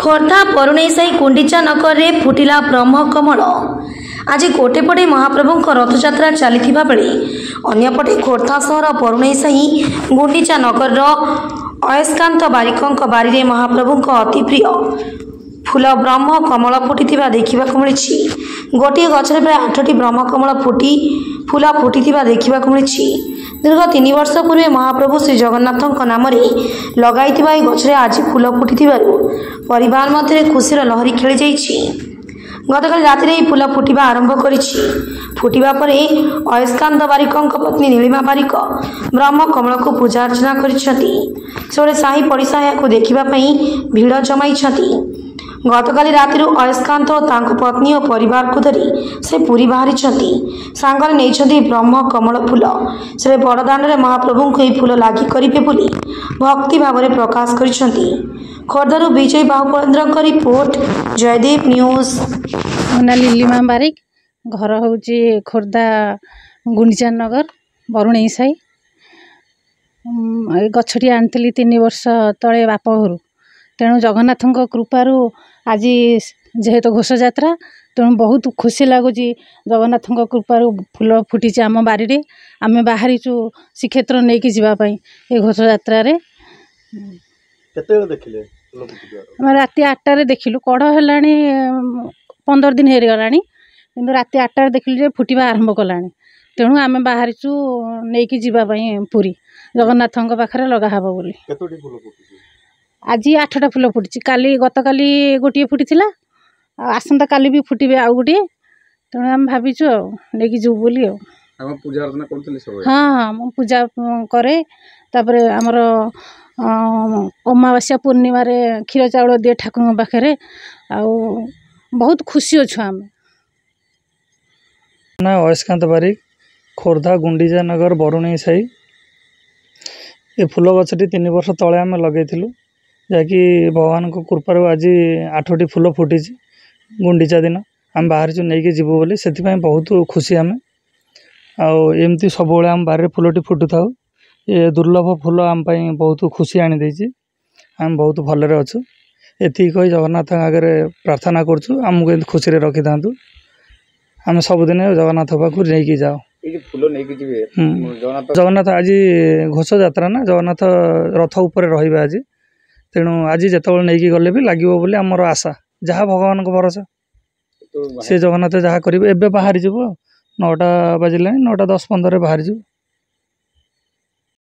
खोर्धा परुणेसाई गुंडीचा नगर में फुटिला ब्रह्म कमल। आज गोटेपटे महाप्रभु रथयात्रा चली बेले अंपटे खोर्धा सहर परुणेसाई गुंडीचा नगर अयस्कांत बारिक बारी महाप्रभु अति प्रिय फूल ब्रह्म कमल फुटी देखा मिली। गोटे गचर प्राय 8टी ब्रह्म कमल फूल फुटी देखा मिली। दीर्घ 3 वर्ष पूर्व महाप्रभु श्री जगन्नाथ नाम लगाई गचरे आज फूल फुटी परिवार मध्य खुशीर लहरी खेली जाइछि। गतकाल राति फूल फुटिबा आरंभ करिछि। फुटिबा परे अयस्कांत बारिक पत्नी नीलिमा बारिक ब्रह्म कमल को पूजा अर्चना करिछथि। सेबळे साही पड़िशा याकु देखिबा पई भीड़ जमाइछथि। गतकाली राति अयस्कांत और तांको पत्नी और परिवार को धरी से पुरी बाहरी सांगरे नहीं ब्रह्म कमल फूल से बड़दान में महाप्रभु को यह फूल लगी करेंगे बोली भक्ति भाव में प्रकाश कर। खोर्धारू विजय बाहुपलेन्द्र रिपोर्ट जयदेव न्यूज। लीलिमा बारिक घर हूँ खोर्धा गुंडीचा नगर बरुणेसाई। गछटी आनी 3 वर्ष तले बाप घर तेणु जगन्नाथ कृपारू आज जेहेतु घोष यात्रा तेणु बहुत खुशी लगुच। जगन्नाथ कृपारू फूल फुटी आम बारी आम बाहरी श्रीक्षेत्र नहीं कि जावाई ये घोष यात्रा राति 8टारे देखिलु कड़ है 15 दिन हो गला कि राति 8टारे देखिलु फुटवा आरंभ कला तेणु आम बाहरी नहीं कि जावाई पुरी जगन्नाथ पाखे लगा हब बोली। आज 8टा फूल फुटी काली गत काली गोटे फुटी आसंता काली भी फुटे आउ गोटे तेणु आम भाविचु लेकिन जीव बोली। हाँ हाँ मु पूजा करे तापर आमर अमावास्या पूर्णिमा रे क्षीर चाउल दिए ठाकुर पाखे बहुत खुशी अच्छु आम। ना अयस्कांत बारिक खोर्धा गुंडीचा नगर बरुणेसाई। ये फूल गछटी 3 वर्ष तले आम लगेलु जहाँकि भगवान को कृपार आज 8टी फूल फुटी गुंडीचा दिन आम बाहर नहीं कि जीवु बोली से बहुत खुशी आम आमती सब आम बारे फूलटी फुटू था। ये दुर्लभ फूल आम बहुत खुशी आनी देछि। आम बहुत भलरे अच्छु एति कही जगन्नाथ आगे प्रार्थना करछु आमको एमती खुशी रखी था। आम सबुदिन जगन्नाथ पाखु नहीं कि जाओ जगन्नाथ आज घोष यात्रा ना जगन्नाथ रथ उपर रहिबा आज तेणु आज जिते नहीं गले भी लगे बोली आमर आशा जहाँ भगवान को भरोसा से जगन्नाथ जहाँ करेंगे एवं बाहरी जीव 9टा बाजिले 9टा 10-15 बाहरी जीव।